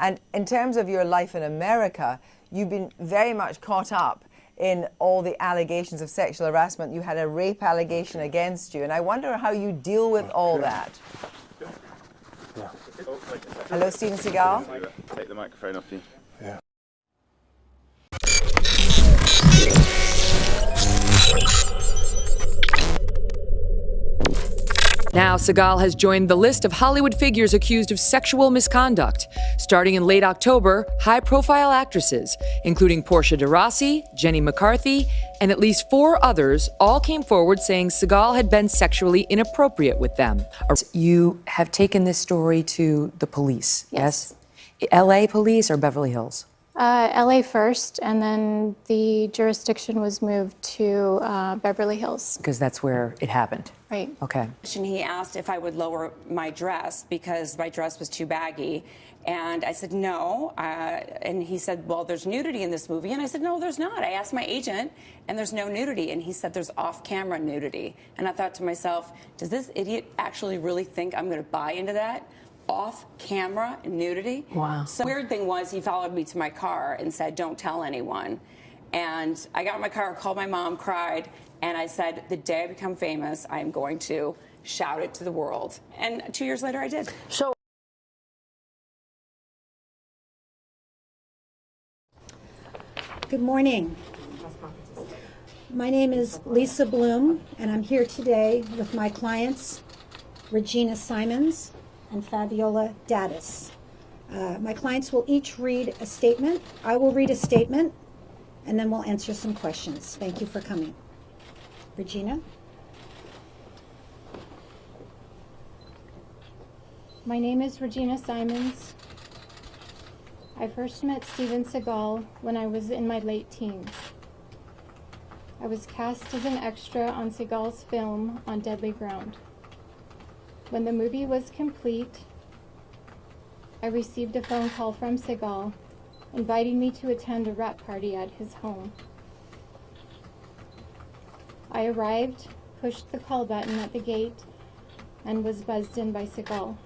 And in terms of your life in America, you've been very much caught up in all the allegations of sexual harassment. You had a rape allegation against you, and I wonder how you deal with all that. Yeah. Hello, Steven Seagal. Take the microphone off you. Yeah. Now, Seagal has joined the list of Hollywood figures accused of sexual misconduct. Starting in late October, high-profile actresses, including Portia de Rossi, Jenny McCarthy, and at least 4 others, all came forward saying Seagal had been sexually inappropriate with them. You have taken this story to the police, yes? LA police or Beverly Hills? LA first, and then the jurisdiction was moved to Beverly Hills. Because that's where it happened. Right. Okay. He asked if I would lower my dress because my dress was too baggy. And I said, no. And he said, well, there's nudity in this movie. And I said, no, there's not. I asked my agent, and there's no nudity. And he said, there's off-camera nudity. And I thought to myself, does this idiot actually really think I'm going to buy into that? Off-camera nudity? Wow. So the weird thing was he followed me to my car and said, don't tell anyone. And I got in my car, called my mom, cried, and I said, the day I become famous, I am going to shout it to the world. And 2 years later, I did. So good morning. My name is Lisa Bloom, and I'm here today with my clients, Regina Simons and Fabiola Daddis. My clients will each read a statement. I will read a statement, and then we'll answer some questions. Thank you for coming. Regina? My name is Regina Simons. I first met Steven Seagal when I was in my late teens. I was cast as an extra on Seagal's film On Deadly Ground. When the movie was complete, I received a phone call from Seagal inviting me to attend a wrap party at his home. I arrived, pushed the call button at the gate, and was buzzed in by Seagal.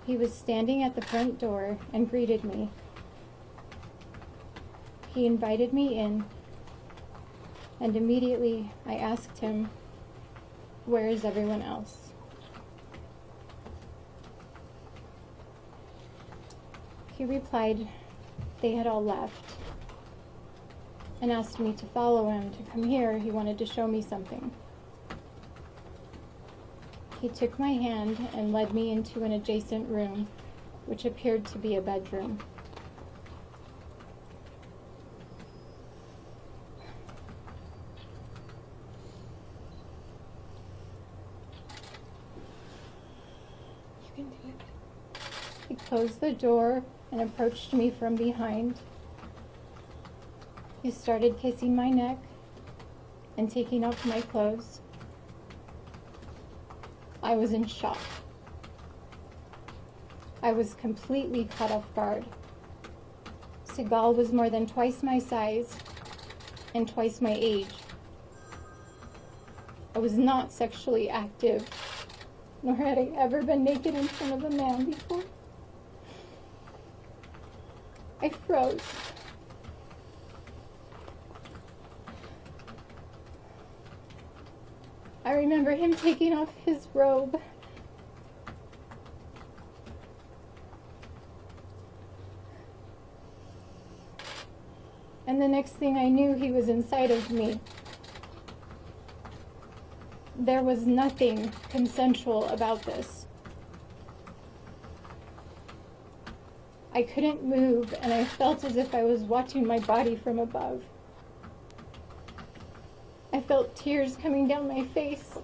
He was standing at the front door and greeted me. He invited me in, and immediately I asked him, "Where is everyone else?" He replied they had all left and asked me to follow him to come here. He wanted to show me something. He took my hand and led me into an adjacent room, which appeared to be a bedroom. You can do it. He closed the door and approached me from behind. He started kissing my neck and taking off my clothes. I was in shock. I was completely caught off guard. Seagal was more than twice my size and twice my age. I was not sexually active, nor had I ever been naked in front of a man before. I froze. I remember him taking off his robe. And the next thing I knew, he was inside of me. There was nothing consensual about this. I couldn't move, and I felt as if I was watching my body from above. I felt tears coming down my face,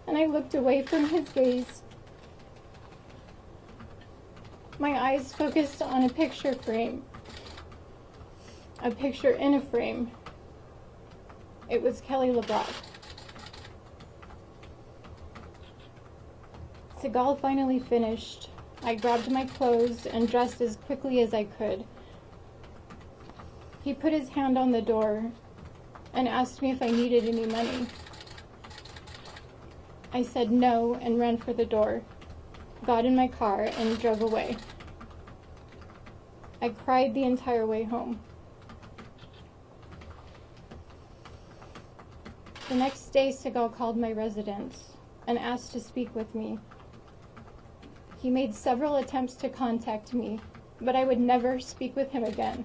and I looked away from his gaze. My eyes focused on a picture frame, a picture in a frame. It was Kelly LeBrock. Seagal finally finished. I grabbed my clothes and dressed as quickly as I could. He put his hand on the door and asked me if I needed any money. I said no and ran for the door. got in my car, and drove away. I cried the entire way home. The next day, Seagal called my residence and asked to speak with me. He made several attempts to contact me, but I would never speak with him again.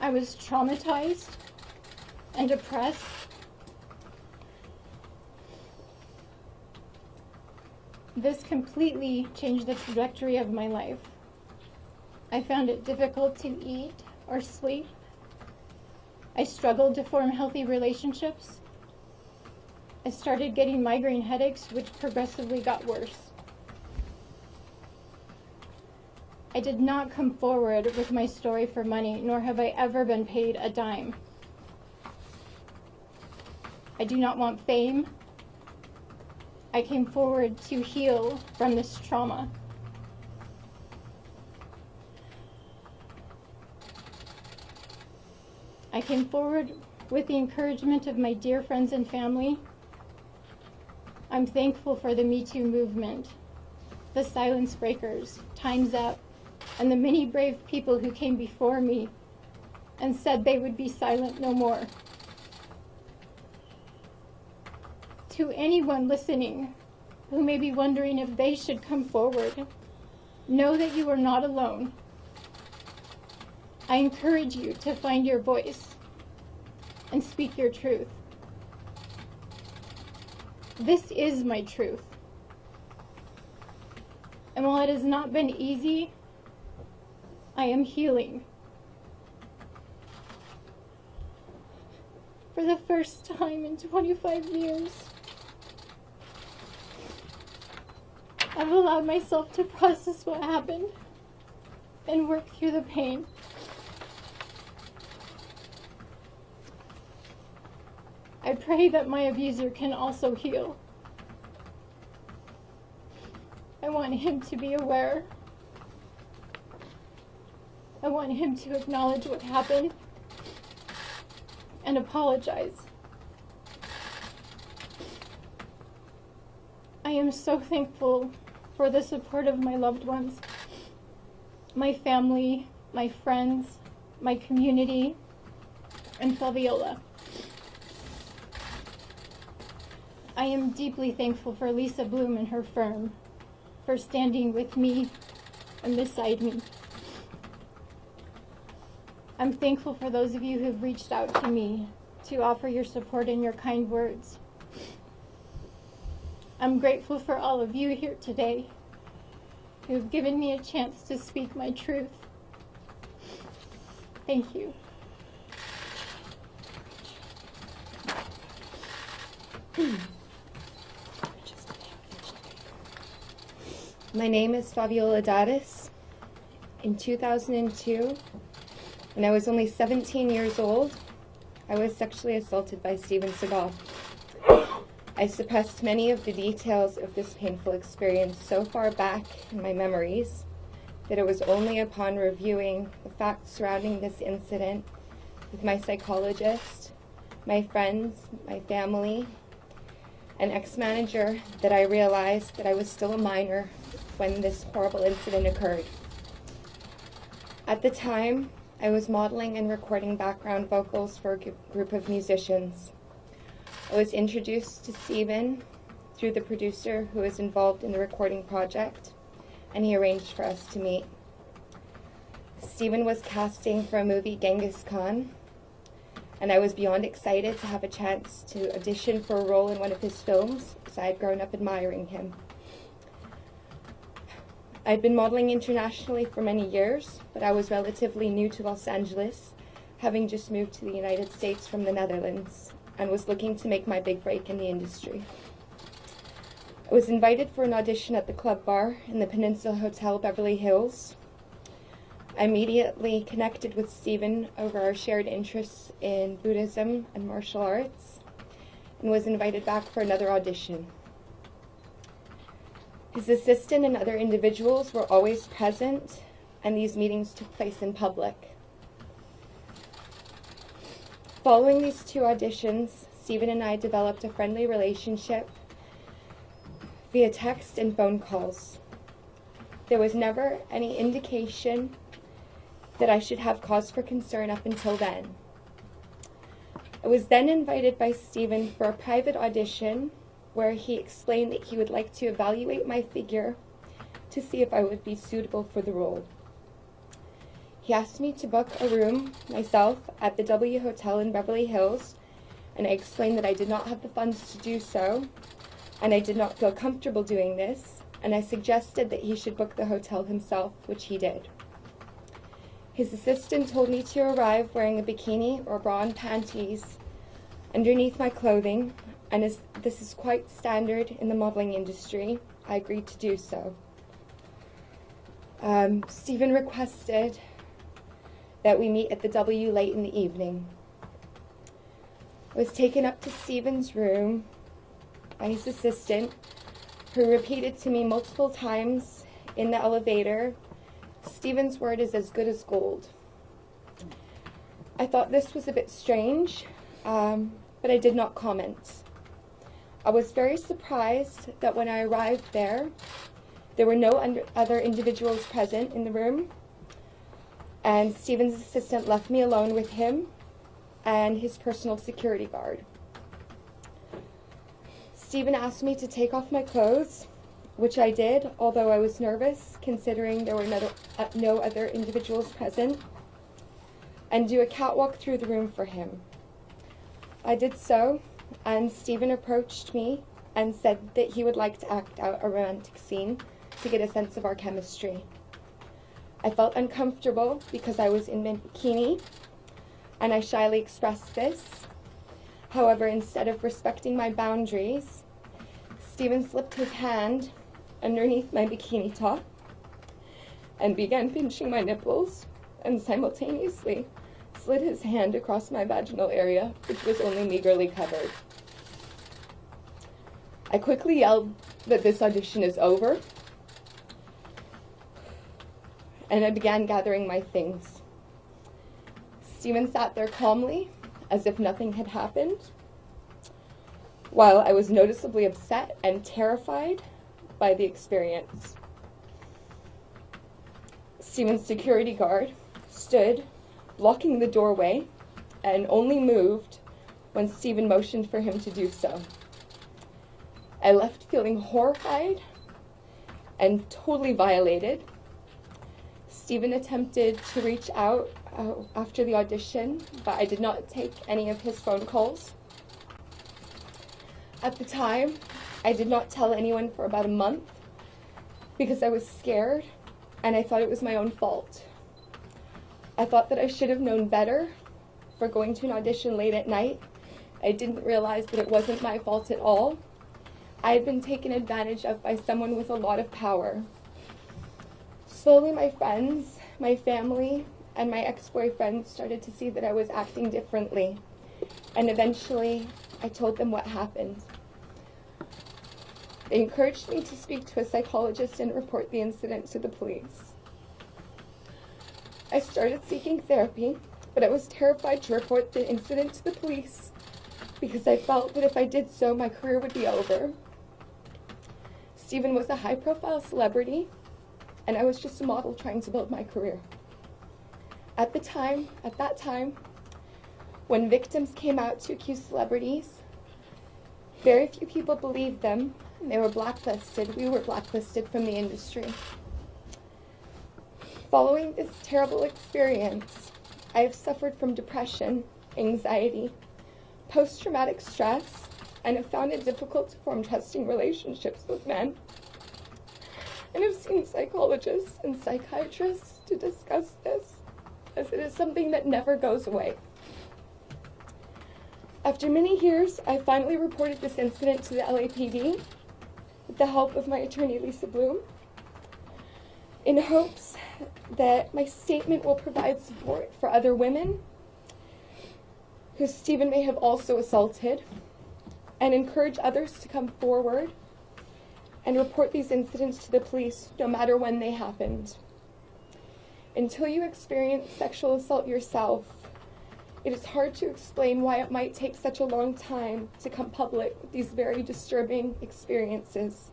I was traumatized and depressed. This completely changed the trajectory of my life. I found it difficult to eat or sleep. I struggled to form healthy relationships. I started getting migraine headaches, which progressively got worse. I did not come forward with my story for money, nor have I ever been paid a dime. I do not want fame. I came forward to heal from this trauma. I came forward with the encouragement of my dear friends and family. I'm thankful for the Me Too movement, the silence breakers, Time's Up, and the many brave people who came before me and said they would be silent no more. To anyone listening who may be wondering if they should come forward, know that you are not alone. I encourage you to find your voice and speak your truth. This is my truth. And while it has not been easy, I am healing. For the first time in 25 years, I've allowed myself to process what happened and work through the pain. I pray that my abuser can also heal. I want him to be aware. I want him to acknowledge what happened and apologize. I am so thankful for the support of my loved ones, my family, my friends, my community, and Fabiola. I am deeply thankful for Lisa Bloom and her firm for standing with me and beside me. I'm thankful for those of you who've reached out to me to offer your support and your kind words. I'm grateful for all of you here today who've given me a chance to speak my truth. Thank you. My name is Fabiola Daddis. In 2002, when I was only 17 years old, I was sexually assaulted by Steven Seagal. I suppressed many of the details of this painful experience so far back in my memories that it was only upon reviewing the facts surrounding this incident with my psychologist, my friends, my family, an ex-manager that I realized that I was still a minor when this horrible incident occurred. At the time, I was modeling and recording background vocals for a group of musicians. I was introduced to Steven through the producer who was involved in the recording project, and he arranged for us to meet. Steven was casting for a movie, Genghis Khan, and I was beyond excited to have a chance to audition for a role in one of his films, as I had grown up admiring him. I'd been modeling internationally for many years, but I was relatively new to Los Angeles, having just moved to the United States from the Netherlands, and was looking to make my big break in the industry. I was invited for an audition at the Club Bar in the Peninsula Hotel, Beverly Hills. I immediately connected with Steven over our shared interests in Buddhism and martial arts, and was invited back for another audition. His assistant and other individuals were always present, and these meetings took place in public. Following these two auditions, Steven and I developed a friendly relationship, via text and phone calls. There was never any indication that I should have cause for concern up until then. I was then invited by Stephen for a private audition where he explained that he would like to evaluate my figure to see if I would be suitable for the role. He asked me to book a room myself at the W Hotel in Beverly Hills, and I explained that I did not have the funds to do so, and I did not feel comfortable doing this, and I suggested that he should book the hotel himself, which he did. His assistant told me to arrive wearing a bikini or bra and panties underneath my clothing, and as this is quite standard in the modeling industry, I agreed to do so. Stephen requested that we meet at the W late in the evening. I was taken up to Stephen's room by his assistant, who repeated to me multiple times in the elevator, "Stephen's word is as good as gold." I thought this was a bit strange, but I did not comment. I was very surprised that when I arrived there were no other individuals present in the room, and Stephen's assistant left me alone with him and his personal security guard. Stephen asked me to take off my clothes, which I did, although I was nervous considering there were no other individuals present, and do a catwalk through the room for him. I did so, and Stephen approached me and said that he would like to act out a romantic scene to get a sense of our chemistry. I felt uncomfortable because I was in my bikini, and I shyly expressed this. However, instead of respecting my boundaries, Stephen slipped his hand underneath my bikini top and began pinching my nipples, and simultaneously slid his hand across my vaginal area, which was only meagerly covered. I quickly yelled that this audition is over, and I began gathering my things. Stephen sat there calmly, as if nothing had happened, while I was noticeably upset and terrified by the experience. Stephen's security guard stood, blocking the doorway, and only moved when Stephen motioned for him to do so. I left feeling horrified and totally violated. Stephen attempted to reach out after the audition, but I did not take any of his phone calls. At the time, I did not tell anyone for about a month because I was scared and I thought it was my own fault. I thought that I should have known better for going to an audition late at night. I didn't realize that it wasn't my fault at all. I had been taken advantage of by someone with a lot of power. Slowly, my friends, my family, and my ex-boyfriend started to see that I was acting differently, and eventually I told them what happened. They encouraged me to speak to a psychologist and report the incident to the police. I started seeking therapy, but I was terrified to report the incident to the police because I felt that if I did so, my career would be over. Stephen was a high-profile celebrity, and I was just a model trying to build my career. At that time, when victims came out to accuse celebrities, very few people believed them, and they were blacklisted. We were blacklisted from the industry. Following this terrible experience, I have suffered from depression, anxiety, post-traumatic stress, and have found it difficult to form trusting relationships with men. And have seen psychologists and psychiatrists to discuss this, as it is something that never goes away. After many years, I finally reported this incident to the LAPD with the help of my attorney, Lisa Bloom, in hopes that my statement will provide support for other women who Stephen may have also assaulted, and encourage others to come forward and report these incidents to the police, no matter when they happened. Until you experience sexual assault yourself, it is hard to explain why it might take such a long time to come public with these very disturbing experiences.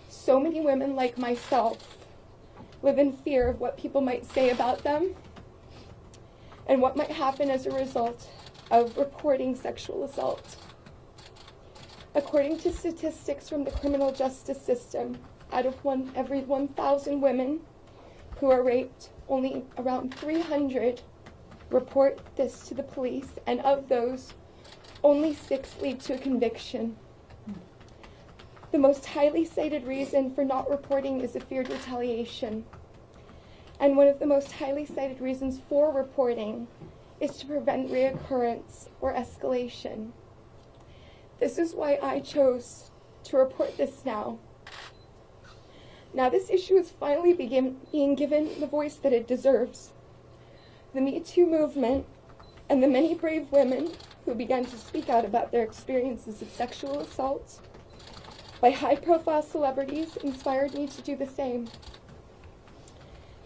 So many women like myself live in fear of what people might say about them and what might happen as a result of reporting sexual assault. According to statistics from the criminal justice system, out of every 1,000 women who are raped, only around 300 report this to the police, and of those, only 6 lead to a conviction. The most highly cited reason for not reporting is a feared retaliation. And one of the most highly cited reasons for reporting is to prevent reoccurrence or escalation. This is why I chose to report this now. Now this issue is finally being given the voice that it deserves. The Me Too movement and the many brave women who began to speak out about their experiences of sexual assault by high-profile celebrities inspired me to do the same.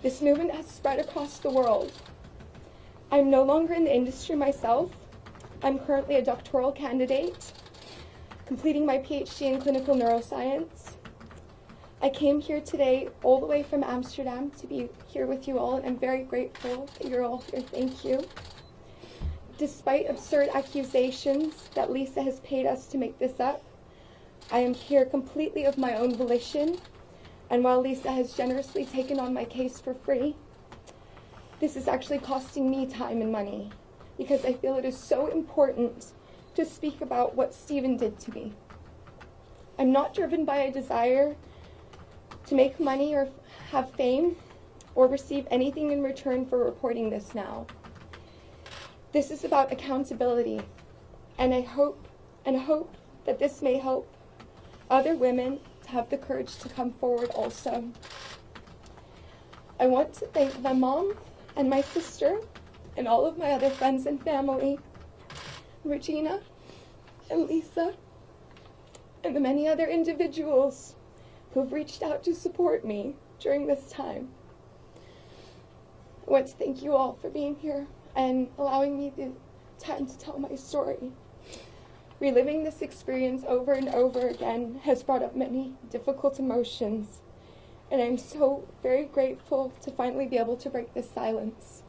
This movement has spread across the world. I'm no longer in the industry myself. I'm currently a doctoral candidate, completing my PhD in clinical neuroscience. I came here today all the way from Amsterdam to be here with you all, and I'm very grateful that you're all here. Thank you. Despite absurd accusations that Lisa has paid us to make this up, I am here completely of my own volition, and while Lisa has generously taken on my case for free, this is actually costing me time and money, because I feel it is so important to speak about what Stephen did to me. I'm not driven by a desire to make money or have fame or receive anything in return for reporting this now. This is about accountability, and I hope that this may help other women to have the courage to come forward also. I want to thank my mom and my sister and all of my other friends and family, Regina and Lisa, and the many other individuals who've reached out to support me during this time. I want to thank you all for being here and allowing me the time to tell my story. Reliving this experience over and over again has brought up many difficult emotions, and I'm so very grateful to finally be able to break this silence.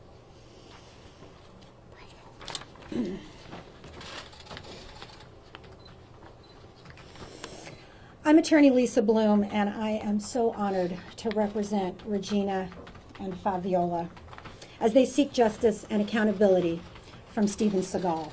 I'm attorney Lisa Bloom, and I am so honored to represent Regina and Fabiola as they seek justice and accountability from Steven Seagal.